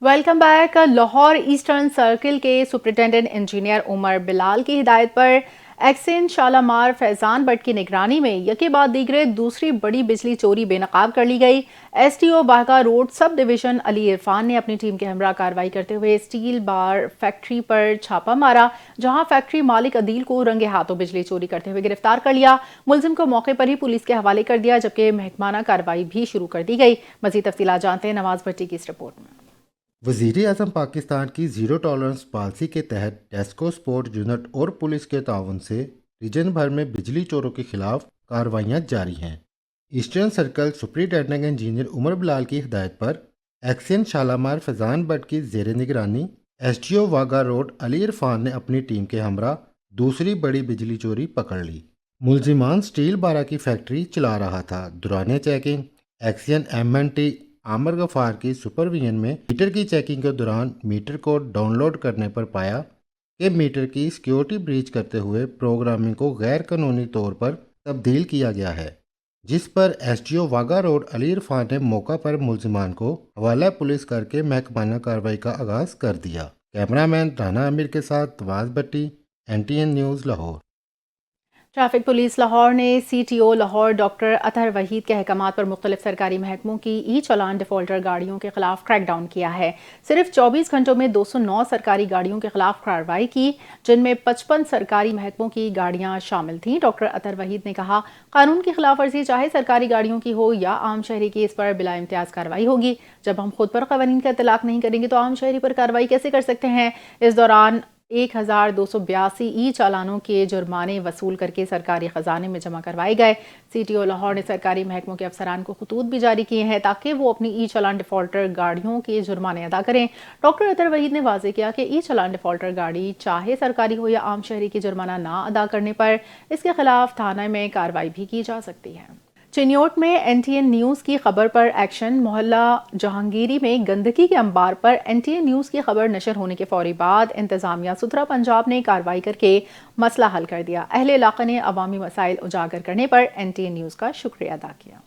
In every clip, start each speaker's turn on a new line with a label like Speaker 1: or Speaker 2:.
Speaker 1: Welcome back. Lahore eastern circle के superintendent engineer Umar Bilal की हिदायत पर एक्सिन शालामार फैजान बट की निगरानी में यके बाद दीगरे दूसरी बड़ी बिजली चोरी बेनकाब कर ली गई। एसटीओ बागा road sub division Ali Irfan ने अपनी टीम के हमरा कार्रवाई करते हुए स्टील बार फैक्ट्री पर छापा मारा, जहां फैक्ट्री मालिक अदील को रंगे हाथों बिजली चोरी करते हुए गिरफ्तार कर लिया। मुलजिम को मौके पर ही पुलिस के हवाले कर दिया, जबकि महकमाना कार्रवाई भी शुरू कर दी गई। मजीद तफसीलात जानते हैं नवाज भट्टी की इस रिपोर्ट में।
Speaker 2: वज़ीर-ए-आज़म पाकिस्तान की ज़ीरो टॉलरेंस पॉलिसी के तहत टेस्को स्पोर्ट यूनिट और पुलिस के ताउन से रीजन भर में बिजली चोरों के खिलाफ कार्रवाइयाँ जारी हैं। Eastern circle superintendent engineer Umar Bilal की हिदायत पर एक्सिन शालामार फैजान बट की ज़ेर निगरानी एसटीओ वागा रोड अली इरफान ने अपनी टीम के हमरा दूसरी बड़ी बिजली चोरी पकड़ ली। मुलजिमान स्टील बारा की फैक्ट्री चला रहा था। दौरान चेकिंग एक्सियन एम.एन.टी आमर गफार की सुपरविजन में मीटर की चेकिंग के दौरान मीटर को डाउनलोड करने पर पाया कि मीटर की सिक्योरिटी ब्रीच करते हुए प्रोग्रामिंग को गैर कानूनी तौर पर तब्दील किया गया है, जिस पर एसटीओ वागा रोड अली इरफान ने मौका पर मुलजिमान को हवाला पुलिस करके महकमाना कार्रवाई का आगाज़ कर दिया। कैमरामैन राना आमिर के साथ नवाज भट्टी, NTN news Lahore.
Speaker 1: Traffic police Lahore ने CTO लाहौर डॉक्टर अतहर वहीद के अहकामात पर मुख्तलिफ सरकारी महकमों की चालान डिफॉल्टर गाड़ियों के खिलाफ क्रैकडाउन किया है। सिर्फ 24 घंटों में 209 सरकारी गाड़ियों के खिलाफ कार्रवाई की, जिनमें 55 सरकारी महकमों की गाड़ियां शामिल थीं। डॉक्टर अतहर वहीद ने कहा, कानून की खिलाफ वर्जी चाहे सरकारी गाड़ियों की हो या आम शहरी की, इस पर बिला इम्तियाज कार्रवाई होगी। जब हम खुद पर कवानीन का इतलाक नहीं करेंगे तो आम शहरी पर कार्रवाई कैसे कर सकते हैं। इस दौरान 1282 चालानों के जुर्माने वसूल करके सरकारी खजाने में जमा करवाए गए। CTO लाहौर ने सरकारी महकमों के अफसरान को खतूत भी जारी किए हैं ताकि वो अपनी चालान डिफॉल्टर गाड़ियों के जुर्माने अदा करें। डॉक्टर अतहर वहीद ने वाजे किया कि चालान डिफॉल्टर गाड़ी चाहे सरकारी हो या आम शहरी की जुर्माना ना अदा करने पर इसके खिलाफ थाना में कार्रवाई भी की जा सकती है। चिन्योट में NTN न्यूज़ की खबर पर एक्शन। मोहल्ला जहांगीरी में गंदगी के अंबार पर NTN न्यूज़ की खबर नशर होने के फौरी बाद इंतजामिया सुथरा पंजाब ने कार्रवाई करके मसला हल कर दिया। अहले इलाका ने अवामी मसाइल उजागर करने पर NTN न्यूज़ का शुक्रिया अदा किया।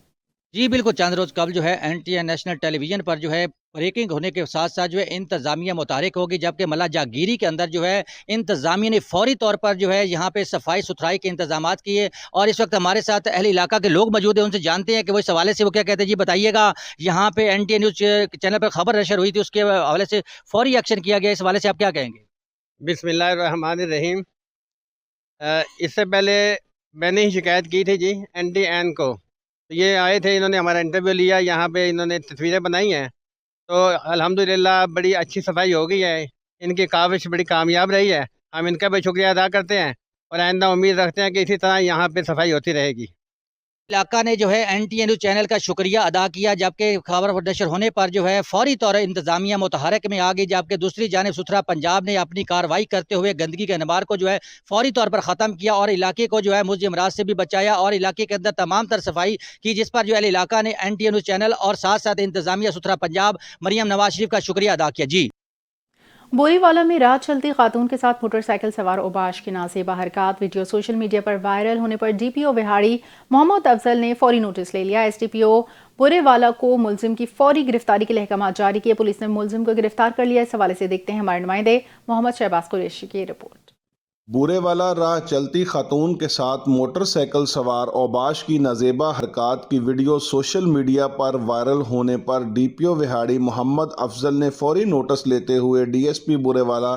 Speaker 3: जी बिल्कुल, चंद रोज़ कबल जो है NTN नेशनल टेलीविज़न पर जो है ब्रेकिंग होने के साथ-साथ जो है इंतज़ामिया मुतहरिक होगी, जबकि मल्ला जागीरी के अंदर जो है इंतज़ामिया ने फ़ौरी तौर पर जो है यहाँ पे सफाई-सुथराई के इंतज़ामात किए। और इस वक्त हमारे साथ अहले इलाका के लोग मौजूद हैं, उनसे जानते हैं कि वो इस हवाले से वो क्या कहते हैं। जी बताइएगा, यहाँ पे NTN न्यूज़ चैनल पर खबर नशर हुई थी, उसके हवाले से फ़ौरी एक्शन किया गया, इस हवाले से आप क्या कहेंगे?
Speaker 4: बिस्मिल्लाहिर्रहमानिर्रहीम। इससे पहले मैंने ही शिकायत की थी जी NTN को। तो ये आए थे, इन्होंने हमारा इंटरव्यू लिया, यहाँ पे इन्होंने तस्वीरें बनाई हैं। तो अल्हम्दुलिल्लाह बड़ी अच्छी सफाई हो गई है। इनकी काविश बड़ी कामयाब रही है। हम इनका भी शुक्रिया अदा करते हैं और आइंदा उम्मीद रखते हैं कि इसी तरह यहाँ पे सफाई होती रहेगी।
Speaker 3: इलाका ने जो है NTN न्यूज़ चैनल का शुक्रिया अदा किया, जबकि खबर नशर होने पर जो है फ़ौरी तौर पर इंतज़ामिया मुतहरक में आ गई, जबकि दूसरी जानिब सुथरा पंजाब ने अपनी कार्रवाई करते हुए गंदगी के अनबार को जो है फ़ौरी तौर पर ख़त्म किया और इलाके को जो है मुज़ अमराज से भी बचाया और इलाके के अंदर तमाम तर सफाई की, जिस पर जो है इलाका ने NTN न्यूज़ चैनल और साथ साथ इंतज़ामिया सुथरा पंजाब मरियम नवाज शरीफ का शुक्रिया अदा किया। जी
Speaker 1: बोरीवाला में रात चलती खातून के साथ मोटरसाइकिल सवार ओबाश की नासेबा हरकत वीडियो सोशल मीडिया पर वायरल होने पर DPO विहाड़ी मोहम्मद अफजल ने फौरी नोटिस ले लिया। SDPO बोरीवाला को मुलजिम की फौरी गिरफ्तारी के लिए अहकाम जारी किए। पुलिस ने मुलजिम को गिरफ्तार कर लिया। इस हवाले से देखते हैं हमारे नुमाइंदे मोहम्मद शहबाज कुरैशी की रिपोर्ट।
Speaker 5: बूरेवाला राह चलती खातून के साथ मोटरसाइकिल सवार औबाश की नाजेबा हरकत की वीडियो सोशल मीडिया पर वायरल होने पर DPO विहाड़ी मोहम्मद अफजल ने फौरी नोटिस लेते हुए DSP बूरेवाला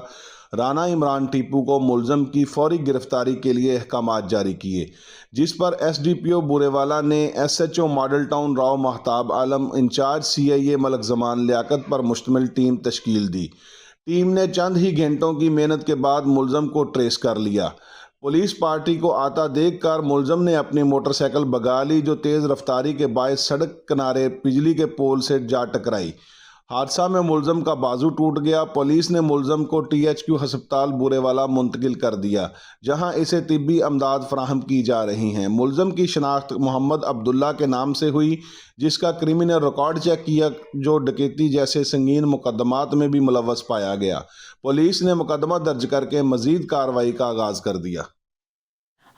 Speaker 5: राना इमरान टीपू को मुलज़म की फौरी गिरफ्तारी के लिए अहकामात जारी किए, जिस पर SDPO बूरेवाला ने SHO model town Rao Mahtab Alam, incharge CIA Malik Zaman Liaquat पर मुश्तमिल टीम तश्कील दी। टीम ने चंद ही घंटों की मेहनत के बाद मुलज़म को ट्रेस कर लिया। पुलिस पार्टी को आता देखकर मुलज़म ने अपनी मोटरसाइकिल भगा ली, जो तेज़ रफ्तारी के बायस सड़क किनारे बिजली के पोल से जा टकराई। हादसा में मुलज़म का बाजू टूट गया। पुलिस ने मुलज़म को THQ हस्पताल बूरेवाला मुंतकिल कर दिया, जहां इसे तिब्बी अमदाद फराहम की जा रही हैं। मुलज़म की शनाख्त मोहम्मद अब्दुल्ला के नाम से हुई, जिसका क्रिमिनल रिकॉर्ड चेक किया, जो डकैती जैसे संगीन मुकदमात में भी मुलव्वस पाया गया। पुलिस ने मुकदमा दर्ज करके मजीद कार्रवाई का आगाज़ कर दिया।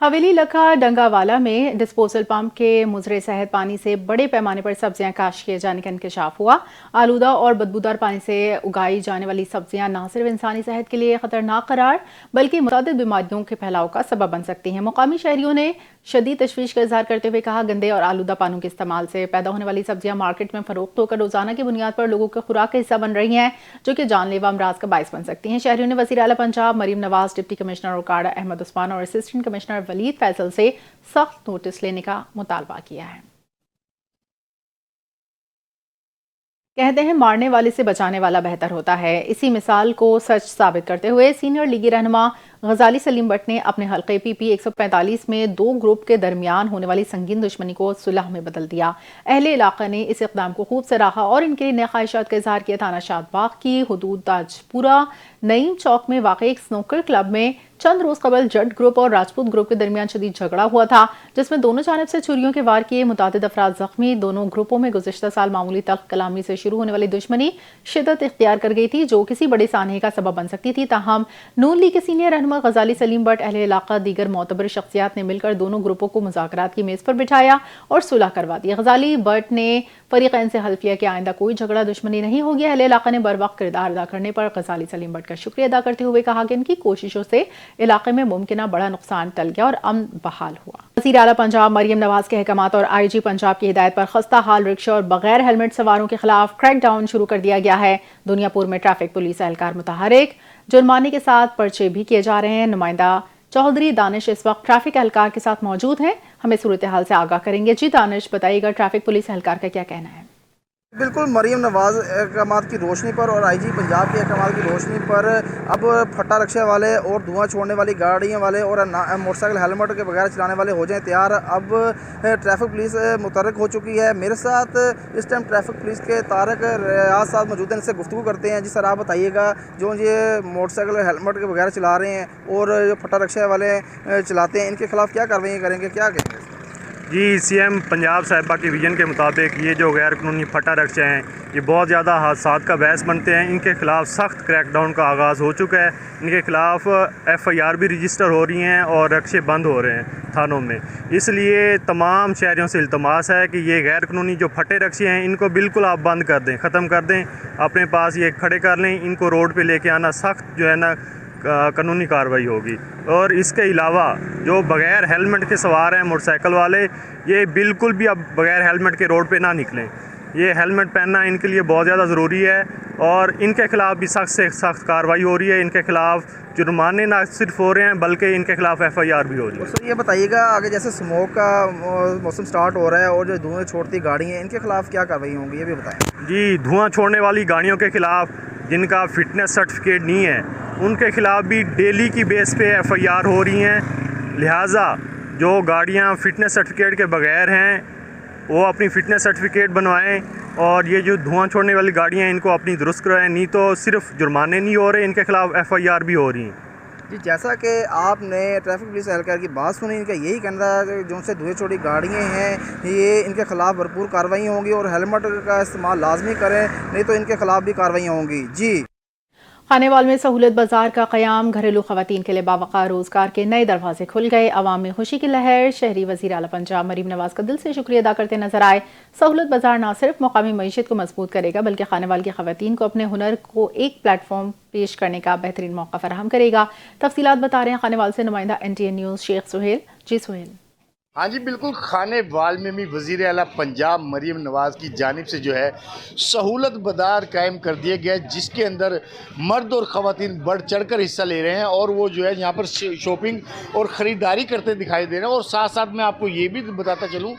Speaker 1: हवेली लखा डंगावाला में डिस्पोजल पंप के मुजरे सेहत पानी से बड़े पैमाने पर सब्जियां काश किए जाने का इंकशाफ हुआ। आलूदा और बदबूदार पानी से उगाई जाने वाली सब्जियां न सिर्फ इंसानी सेहत के लिए खतरनाक करार बल्कि मुतअद्दिद बीमारियों के फैलाव का सबब बन सकती हैं। मुकामी शहरियों ने शदीद तशवीश का इजहार करते हुए कहा, गंदे और आलूदा पानों के इस्तेमाल से पैदा होने वाली सब्जियां मार्केट में फरोख्त होकर रोजाना की बुनियाद पर लोगों के खुराक का हिस्सा बन रही हैं, जो कि जानलेवा अमराज का बायस बन सकती हैं। शहरियों ने वज़ीर आला पंजाब मरीम नवाज, डिप्टी कमिश्नर ओकाड़ा अहमद उस्मान और असिस्टेंट कमिश्नर वलीद फैसल से सख्त नोटिस लेने का मुतालबा किया है। कहते हैं मारने वाले से बचाने वाला बेहतर होता है। इसी मिसाल को सच साबित करते हुए सीनियर लीगी रहनुमा गजाली सलीम बट ने अपने हल्के PP 145 में दो ग्रुप के दरमियान होने वाली संगीन दुश्मनी को सुलह में बदल दिया। अहले इलाका ने इस इक़दाम को खूब सराहा और इनके नए ख्वाहिशात का इजहार किया। थाना शादबाग की हुदूद ताजपुरा नईम चौक में वाक़ एक स्नूकर क्लब में चंद रोज कबल जट ग्रुप और राजपूत ग्रुप के दरमियान शदीद झगड़ा हुआ था, जिसमें दोनों जानिब से छुरियों के वार किए मुतादिद अफराद जख्मी। दोनों ग्रुपों में गुज़िश्ता साल मामूली तल्ख कलामी से शुरू होने वाली दुश्मनी शिद्दत इख्तियार कर गई थी, जो किसी बड़े सानहे का सबब बन सकती थी। ताहम नून लीग के सीनियर रहनुमा गजाली सलीम बट, अहले इलाका, दीगर मोतबर शख्सियात ने मिलकर दोनों ग्रुपों को मुज़ाकरात की मेज़ पर बिठाया और सुलह करवा दी। गजाली बट ने फरीक़ैन से हल्फ किया कि आइंदा कोई झगड़ा दुश्मनी नहीं होगी। अहले इलाका ने बर वक्त किरदार अदा करने पर गजाली सलीम बट का शुक्रिया अदा करते हुए कहा कि इनकी कोशिशों से इलाके में मुमकिना बड़ा नुकसान टल गया और अमन बहाल हुआ। वज़ीर आला पंजाब मरीम नवाज के अहकामात और IG पंजाब की हिदायत पर खस्ता हाल रिक्शा और बगैर हेलमेट सवारों के खिलाफ क्रैकडाउन शुरू कर दिया गया है। दुनियापुर में ट्रैफिक पुलिस एहलकार मुतहरिक, जुर्माने के साथ पर्चे भी किए जा रहे हैं। नुमाइंदा चौधरी दानिश इस वक्त ट्रैफिक एहलकार के साथ मौजूद हैं, हमें सूरत हाल से आगाह करेंगे। जी दानिश, बताइएगा ट्रैफिक पुलिस एहलकार का क्या कहना है?
Speaker 6: बिल्कुल, मरीम नवाज अहकामात की रोशनी पर और IG पंजाब के अहकामात की रोशनी पर अब फट्टा रिक्शा वाले और धुआं छोड़ने वाली गाड़ियाँ वाले और मोटरसाइकिल हेलमेट के बगैर चलाने वाले हो जाएं तैयार। अब ट्रैफिक पुलिस मुतहरिक हो चुकी है। मेरे साथ इस टाइम ट्रैफिक पुलिस के तारक रियाज साहब मौजूद हैं, इनसे गुफ्तगू करते हैं। जी सर, आप बताइएगा, जो ये मोटरसाइकिल हेलमेट के बगैर चला रहे हैं और जो फट्टा रिक्शा वाले चलाते हैं, इनके खिलाफ क्या कार्रवाई करेंगे, क्या कहेंगे?
Speaker 7: जी, CM पंजाब साहिबा के विजन के मुताबिक ये जो गैर कानूनी फटा रिक्शे हैं, ये बहुत ज़्यादा हादसात का बहस बनते हैं। इनके ख़िलाफ़ सख्त क्रैकडाउन का आगाज़ हो चुका है। इनके ख़िलाफ़ FIR भी रजिस्टर हो रही हैं और रिक्शे बंद हो रहे हैं थानों में। इसलिए तमाम शहरियों से इल्तमास है कि ये गैर कानूनी जो फटे रिक्शे हैं, इनको बिल्कुल आप बंद कर दें, ख़त्म कर दें, अपने पास ये खड़े कर लें। इनको रोड पर लेके आना सख्त जो है ना कानूनी कार्रवाई होगी। और इसके अलावा जो बग़ैर हेलमेट के सवार हैं मोटरसाइकिल वाले, ये बिल्कुल भी अब बग़ैर हेलमेट के रोड पे ना निकलें। ये हेलमेट पहनना इनके लिए बहुत ज़्यादा ज़रूरी है और इनके ख़िलाफ़ भी सख्त से सख्त कार्रवाई हो रही है। इनके ख़िलाफ़ जुर्माने ना सिर्फ हो रहे हैं बल्कि इनके ख़िलाफ़ FIR भी हो रही है।
Speaker 6: सर, ये बताइएगा, आगे जैसे स्मोक का मौसम स्टार्ट हो रहा है और जो धुएँ छोड़ती गाड़ियाँ, इनके ख़िलाफ़ क्या कार्रवाई होंगी, ये भी बताएँ।
Speaker 7: जी, धुआं छोड़ने वाली गाड़ियों के ख़िलाफ़ जिनका फ़िटनेस सर्टिफिकेट नहीं है, उनके ख़िलाफ़ भी डेली की बेस पे FIR हो रही हैं। लिहाजा जो गाड़ियाँ फ़िटनेस सर्टिफिकेट के बगैर हैं, वो अपनी फ़िटनेस सर्टिफिकेट बनवाएं और ये जो धुआं छोड़ने वाली गाड़ियाँ, इनको अपनी दुरुस्त करवाएं। नहीं तो सिर्फ जुर्माने नहीं हो रहे, इनके ख़िलाफ़ FIR भी हो रही हैं।
Speaker 6: जी, जैसा कि आपने ट्रैफिक पुलिस एहलकार की बात सुनी, इनका यही कहना है कि जो से धुएँ छोड़ी गाड़ियाँ हैं, ये इनके ख़िलाफ़ भरपूर कार्रवाई होंगी और हेलमेट का इस्तेमाल लाजमी करें, नहीं तो इनके ख़िलाफ़ भी कार्रवाई होंगी। जी।
Speaker 1: खानेवाल में सहूलत बाजार का क़याम, घरेलू ख़वातीन के लिए बावक़ार रोज़गार के नए दरवाजे खुल गए। अवाम में खुशी की लहर। शहरी वज़ीर आला पंजाब मरीम नवाज का दिल से शुक्रिया अदा करते नजर आए। सहूलत बाजार न सिर्फ मकामी मईशत को मजबूत करेगा बल्कि खानेवाल की ख़वातीन को अपने हुनर को एक प्लेटफॉर्म पेश करने का बेहतरीन मौका फराहम करेगा। तफसीलात बता रहे हैं खानेवाल से नुमाइंदा NTN न्यूज़ शेख सुहेल। जी सुहेल।
Speaker 8: हाँ जी, बिल्कुल, खानेवाल में भी वज़ीर आला पंजाब मरीम नवाज़ की जानिब से जो है सहूलत बाज़ार कायम कर दिया गया है, जिसके अंदर मर्द और ख़वातीन बढ़ चढ़ कर हिस्सा ले रहे हैं और वो जो है यहाँ पर शॉपिंग और ख़रीदारी करते दिखाई दे रहे हैं। और साथ साथ मैं आपको ये भी बताता चलूँ,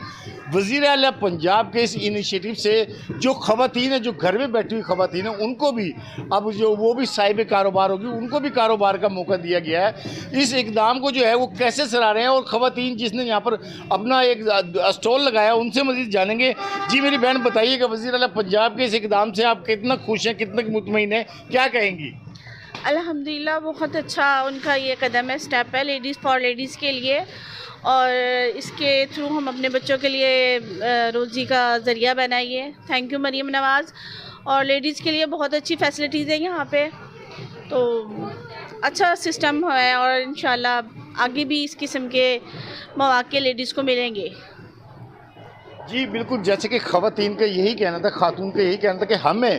Speaker 8: वज़ीर आला पंजाब के इस इनिशिएटिव से जो ख़वातीन है, जो घर में बैठी हुई ख़वातीन है, उनको भी अब जो वो भी साहिब कारोबार होगी, उनको भी कारोबार का मौका दिया गया है। इस इक़दाम को जो है वो कैसे सराह रहे हैं और ख़वातीन जिसने यहाँ पर अपना एक स्टॉल लगाया, उनसे मज़ीद जानेंगे। जी मेरी बहन, बताइएगा, वज़ीर आला पंजाब के इस इक़दाम से आप कितना खुश हैं, कितने मुतमईन हैं, क्या कहेंगी?
Speaker 9: अल्हम्दुलिल्लाह, बहुत अच्छा उनका ये कदम है, स्टेप है लेडीज़ फॉर लेडीज़ के लिए। और इसके थ्रू हम अपने बच्चों के लिए रोज़ी का ज़रिया बनाइए। थैंक यू मरीम नवाज़। और लेडीज़ के लिए बहुत अच्छी फैसिलिटीज़ हैं यहाँ पे, तो अच्छा सिस्टम है और इंशाल्लाह आगे भी इस किस्म के मौके लेडीज़ को मिलेंगे।
Speaker 8: जी बिल्कुल, जैसे कि ख़वातीन का यही कहना था, खातून का यही कहना था कि हमें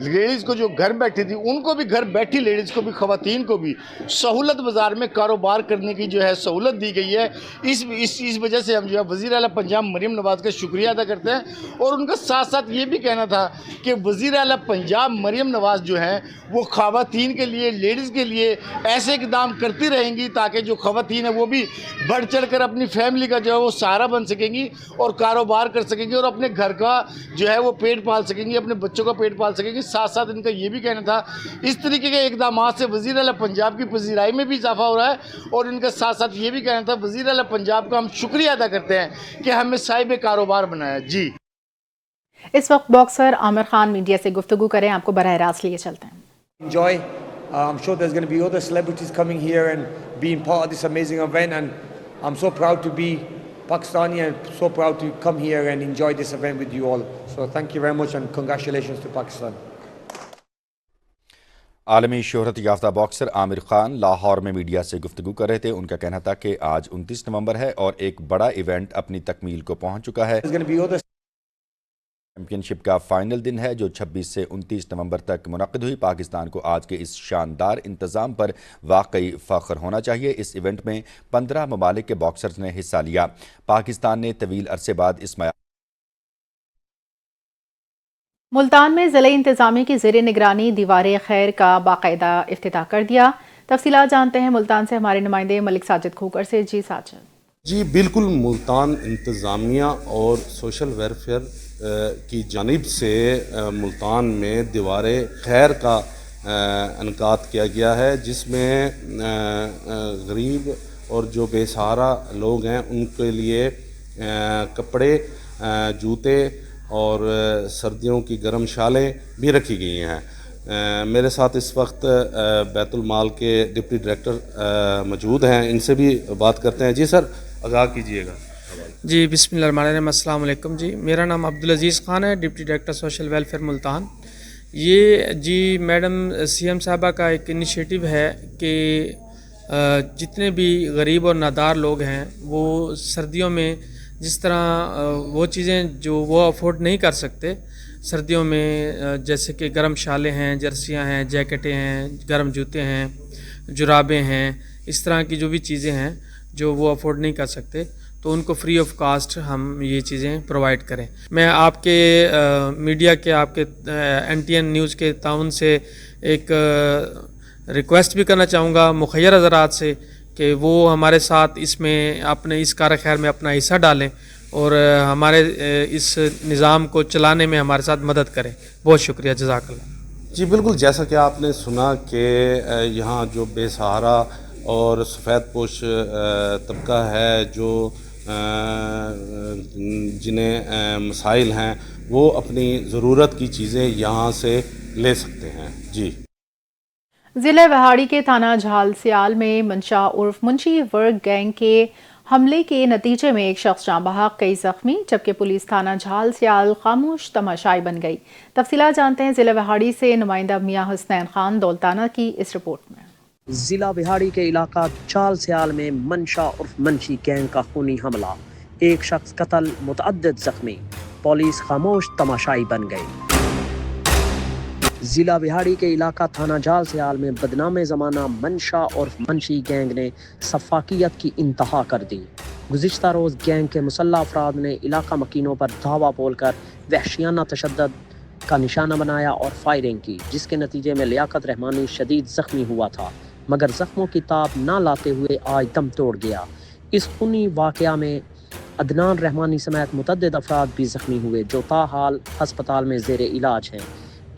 Speaker 8: लेडीज़ को जो घर बैठी थी उनको भी, घर बैठी लेडीज़ को भी, ख़वातीन को भी सहूलत बाज़ार में कारोबार करने की जो है सहूलत दी गई है। इस वजह से हम जो है वज़ीर आला पंजाब मरीम नवाज़ का शुक्रिया अदा करते हैं। और उनका साथ साथ ये भी कहना था कि वज़ीर आला पंजाब मरीम नवाज़ जो हैं वो ख़वातीन के लिए, लेडीज़ के लिए ऐसे इक़दाम करती रहेंगी ताकि जो ख़वातीन है वो भी बढ़ चढ़ कर अपनी फैमिली का जो है वो सहारा बन सकेंगी और कारोबार कर सकेंगी और अपने घर का जो है वो पेट पाल सकेंगी, अपने बच्चों का पेट पाल सकेंगी। साथ साथ इनका ये भी कहना था इस तरीके के इक़दाम से वज़ीर आला पंजाब की पजीराई में भी इजाफा हो रहा है। और इनका साथ साथ ये भी कहना था वज़ीर आला पंजाब का हम शुक्रिया अदा करते हैं कि हमें साहिब कारोबार बनाया। जी
Speaker 1: इस वक्त बॉक्सर आमिर खान मीडिया से गुफ्तगू करें, आपको बराह रास्त लिए चलते हैं।
Speaker 10: Enjoy. I'm sure there's going to be other celebrities coming here and being part of this amazing event, and I'm so proud to be Pakistani and so proud to come here and enjoy this event with you all. So thank you very much and congratulations to Pakistan.
Speaker 11: आलमी शोहरत याफ्ता boxer Aamir Khan Lahore में media से गुफ्तगू कर रहे थे। उनका कहना था कि आज 29 नवंबर है और एक बड़ा इवेंट अपनी तकमील को पहुंच चुका है। चैम्पियनशिप का फाइनल दिन है जो 26 से 29 नवंबर तक मुनक़िद हुई। पाकिस्तान को आज के इस शानदार इंतज़ाम पर वाकई फ़ख्र होना चाहिए। इस इवेंट में 15 ममालिक के बॉक्सर्स ने हिस्सा लिया। पाकिस्तान ने तवील अरसे बाद इस
Speaker 1: मुल्तान में ज़िले इंतज़ामिया की ज़ेर निगरानी दीवार खैर का बाकायदा इफ्तिताह कर दिया। तफसीलात जानते हैं मुल्तान से हमारे नुमाइंदे मलिक साजिद खोकर से। जी साजिद।
Speaker 12: जी बिल्कुल, मुल्तान इंतज़ामिया और सोशल वेलफेयर की जानिब से मुल्तान में दीवार खैर का इनकाद किया गया है, जिसमें गरीब और जो बेसहारा लोग हैं उनके लिए कपड़े, जूते और सर्दियों की गर्म शालें भी रखी गई हैं। मेरे साथ इस वक्त बैतुल माल के डिप्टी डायरेक्टर मौजूद हैं, इनसे भी बात करते हैं। जी सर, आगाह कीजिएगा।
Speaker 13: जी बिस्मिल्लाहिर्रहमानिर्रहीम, अस्सलाम वालेकुम। जी मेरा नाम अब्दुल अजीज़ ख़ान है, deputy director social welfare Multan. ये जी मैडम सीएम साहबा का एक इनिशिएटिव है कि जितने भी गरीब और नादार लोग हैं वो सर्दियों में जिस तरह वो चीज़ें जो वो अफोर्ड नहीं कर सकते सर्दियों में, जैसे कि गर्म शालें हैं, जर्सियां हैं, जैकेटें हैं, गर्म जूते हैं, जुराबें हैं, इस तरह की जो भी चीज़ें हैं जो वो अफोर्ड नहीं कर सकते, तो उनको फ्री ऑफ कास्ट हम ये चीज़ें प्रोवाइड करें। मैं आपके मीडिया के, आपके NTN न्यूज़ के ताउन से एक रिक्वेस्ट भी करना चाहूँगा मुखय्यर हज़रात से कि वो हमारे साथ इसमें अपने इस कार खैर में अपना हिस्सा डालें और हमारे इस निज़ाम को चलाने में हमारे साथ मदद करें। बहुत शुक्रिया, जज़ाकल्लाह।
Speaker 12: जी बिल्कुल, जैसा कि आपने सुना कि यहाँ जो बेसहारा और सफ़ेद पोश तबका है, जो जिन्हें मसाइल हैं, वो अपनी ज़रूरत की चीज़ें यहाँ से ले सकते हैं। जी
Speaker 1: ज़िला वहाड़ी के थाना झाल सियाल में मंशा उर्फ मुंशी वर्ग गैंग के हमले के नतीजे में एक शख्स जाँ बहक, कई जख्मी, जबकि पुलिस थाना झाल सियाल खामोश तमाशाई बन गई। तफसीलात जानते हैं ज़िला वहाड़ी से नुमाइंदा मियाँ हुसनैन खान दौलताना की इस रिपोर्ट में।
Speaker 14: जिला बिहाड़ी के इलाका झाल सियाल में मंशा उर्फ मंशी गैंग का खूनी हमला, एक शख्स कत्ल, मुतअद्दिद जख्मी, पुलिस खामोश तमाशाई बन गई। जिला बिहाड़ी के इलाका थाना झाल सियाल में बदनाम ज़माना मंशा और मंशी गैंग ने सफाकियत की इंतहा कर दी। गुज़िश्ता रोज़ गैंग के मुसल्लह अफराद ने इलाका मकीनों पर धावा बोलकर वहशियाना तशद्दुद का निशाना बनाया और फायरिंग की, जिसके नतीजे में लियाकत रहमानी शदीद ज़ख्मी हुआ था, मगर ज़ख्मों की ताब ना लाते हुए आज दम तोड़ गया। इस खूनी वाक़या में अदनान रहमानी समेत मुतअद्दिद अफराद भी ज़ख्मी हुए, जो ताहाल हस्पताल में ज़ेर इलाज हैं।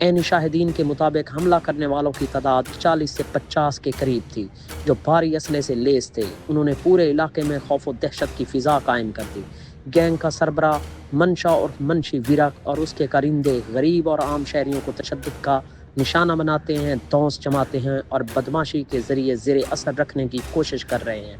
Speaker 14: ऐन शाहिदीन के मुताबिक हमला करने वालों की तादाद 40 से 50 के करीब थी, जो भारी असले से लेस थे। उन्होंने पूरे इलाके में खौफ और दहशत की फ़िज़ा कायम कर दी। गैंग का सरबरा मंशा और मंशी विरक और उसके करिंदे गरीब और आम शहरियों को तशद्दुद का निशाना बनाते हैं, दौस जमाते हैं और बदमाशी के ज़रिए ज़ेर असर रखने की कोशिश कर रहे हैं।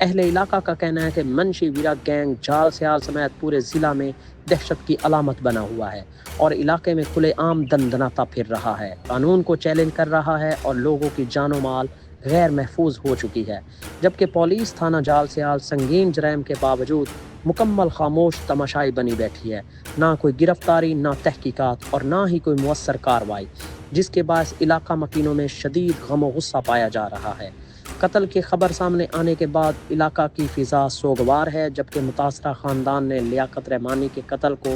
Speaker 14: अहले इलाका का कहना है कि मंशी विरक गैंग झाल सियाल समेत पूरे ज़िला में दहशत की अलामत बना हुआ है और इलाके में खुले आम दंदनाता फिर रहा है, कानून को चैलेंज कर रहा है और लोगों की जानो माल غیر محفوظ ہو چکی ہے، جبکہ پولیس تھانہ جال سیال سنگین جرائم کے باوجود مکمل خاموش تماشائی بنی بیٹھی ہے۔ نہ کوئی گرفتاری، نہ تحقیقات اور نہ ہی کوئی مؤثر کارروائی، جس کے باعث علاقہ مکینوں میں شدید غم و غصہ پایا جا رہا ہے۔ قتل کی خبر سامنے آنے کے بعد علاقہ کی فضا سوگوار ہے، جبکہ متاثرہ خاندان نے لیاقت رحمانی کے قتل کو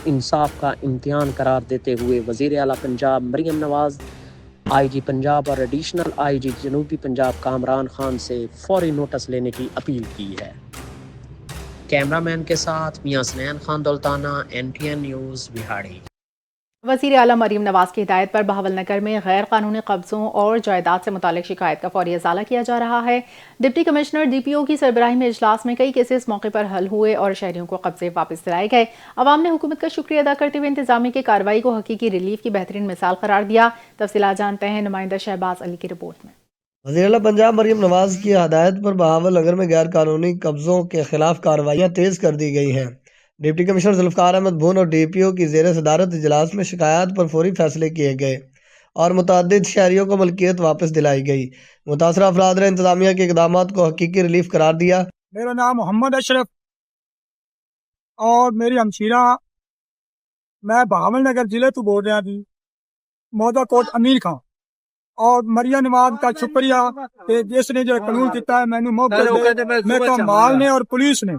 Speaker 14: انصاف کا امتحان قرار دیتے ہوئے وزیر اعلیٰ پنجاب مریم نواز، آئی جی پنجاب اور ایڈیشنل آئی جی جنوبی پنجاب کامران خان سے فوری نوٹس لینے کی اپیل کی ہے۔ کیمرہ مین کے ساتھ میاں سنین خان دولتانہ، NTN نیوز، بہاڑی۔
Speaker 1: وزیر اعلیٰ مریم نواز کی ہدایت پر بہاول نگر میں غیر قانونی قبضوں اور جائیداد سے متعلق شکایت کا فوری ازالہ کیا جا رہا ہے۔ ڈپٹی کمشنر DPO کی سربراہی میں اجلاس میں کئی کیسز موقع پر حل ہوئے اور شہریوں کو قبضے واپس دلائے گئے۔ عوام نے حکومت کا شکریہ ادا کرتے ہوئے انتظامیہ کی کارروائی کو حقیقی ریلیف کی بہترین مثال قرار دیا۔ تفصیلات جانتے ہیں نمائندہ شہباز علی کی رپورٹ میں۔
Speaker 15: وزیر اعلیٰ پنجاب مریم نواز کی ہدایت پر بہاول نگر میں غیر قانونی قبضوں کے خلاف کارروائیاں تیز کر دی گئی ہیں۔ ڈپٹی کمشنر ذوالفقار احمد بھون اور DPO کی زیر صدارت اجلاس میں شکایات پر فوری فیصلے کیے گئے اور متعدد شہریوں کو ملکیت واپس دلائی گئی۔ متاثرہ افراد نے انتظامیہ کے اقدامات کو حقیقی ریلیف قرار دیا۔
Speaker 16: میرا نام محمد اشرف اور میری ہمشیرہ، میں بہاول نگر ضلع تو بول رہا تھی، مودا کوٹ امیر خان، اور مریم نواز کا شکریہ کہ جس نے جو قانون کیتا ہے، میں نے موقع دے میں تو مال نے اور پولیس نے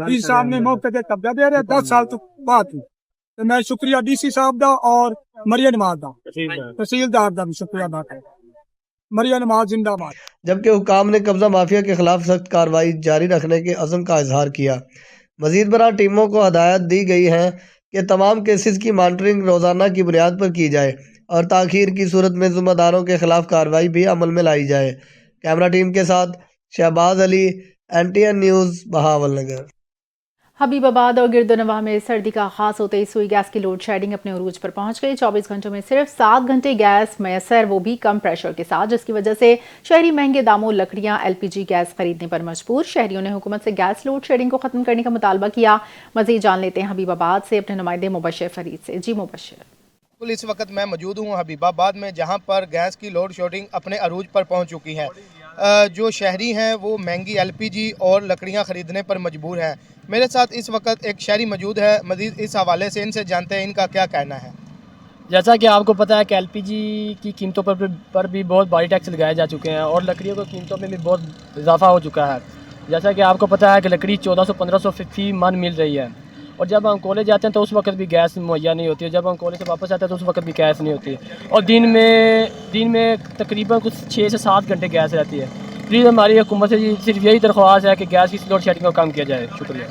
Speaker 16: اس صاحب نے موقع دے قبضہ دے رہے 10 سال تو بعد تو میں شکریہ DC صاحب دا اور مریم نواز دا، تحصیلدار دا بھی شکریہ ادا کرتا ہوں۔ مریم نواز زندہ باد۔
Speaker 15: جبکہ حکام نے قبضہ مافیا کے خلاف سخت کارروائی جاری رکھنے کے عزم کا اظہار کیا۔ مزید برآں ٹیموں کو ہدایت دی گئی ہے کہ تمام کیسز کی مانیٹرنگ روزانہ کی بنیاد پر کی جائے اور تاخیر کی صورت میں ذمہ داروں کے خلاف کارروائی بھی عمل میں لائی جائے۔ کیمرہ ٹیم کے ساتھ شہباز علی، NTN نیوز، بہاول نگر۔
Speaker 1: حبیب آباد اور گرد و نواح میں سردی کا آغاز ہوتے ہی سوئی گیس کی لوڈ شیڈنگ اپنے عروج پر پہنچ گئی۔ 24 گھنٹوں میں صرف 7 گھنٹے گیس میسر، وہ بھی کم پریشر کے ساتھ، جس کی وجہ سے شہری مہنگے داموں لکڑیاں LPG گیس خریدنے پر مجبور۔ شہریوں نے حکومت سے گیس لوڈ شیڈنگ کو ختم کرنے کا مطالبہ کیا۔ مزید جان لیتے ہیں حبیب آباد سے اپنے نمائندے مبشر فرید سے۔ جی مبشر۔
Speaker 17: اس وقت میں موجود ہوں حبیب آباد میں، جہاں پر گیس کی لوڈ شیڈنگ اپنے عروج پر پہنچ چکی ہے۔ جو شہری ہیں وہ مہنگی LPG اور لکڑیاں خریدنے پر مجبور ہیں۔ میرے ساتھ اس وقت ایک شہری موجود ہے، مزید اس حوالے سے ان سے جانتے ہیں ان کا کیا کہنا ہے۔
Speaker 18: جیسا کہ آپ کو پتہ ہے کہ LPG کی قیمتوں پر بھی بہت بھاری ٹیکس لگائے جا چکے ہیں اور لکڑیوں کی قیمتوں میں بھی بہت اضافہ ہو چکا ہے۔ جیسا کہ آپ کو پتہ ہے کہ لکڑی 1400-1500 فی من مل رہی ہے، اور جب ہم کالج جاتے ہیں تو اس وقت بھی گیس مہیا نہیں ہوتی ہے، جب ہم کالج سے واپس آتے ہیں تو اس وقت بھی گیس نہیں ہوتی، اور دن میں تقریباً کچھ 6 سے 7 گھنٹے گیس رہتی ہے۔ پلیز ہماری حکومت سے صرف یہی درخواست ہے کہ گیس کی لوڈ شیڈنگ کو کم کیا جائے۔ شکریہ۔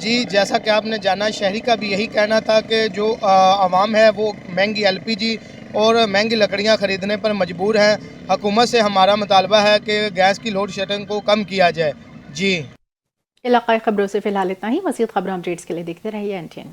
Speaker 17: جی جیسا کہ آپ نے جانا، شہری کا بھی یہی کہنا تھا کہ جو عوام ہے وہ مہنگی LPG اور مہنگی لکڑیاں خریدنے پر مجبور ہیں۔ حکومت سے ہمارا مطالبہ ہے کہ گیس کی لوڈ شیڈنگ کو کم کیا جائے۔ جی،
Speaker 1: علاقائی خبروں سے فی الحال اتنا ہی۔ مزید خبروں اپڈیٹس کے لیے دیکھتے رہیے NTN۔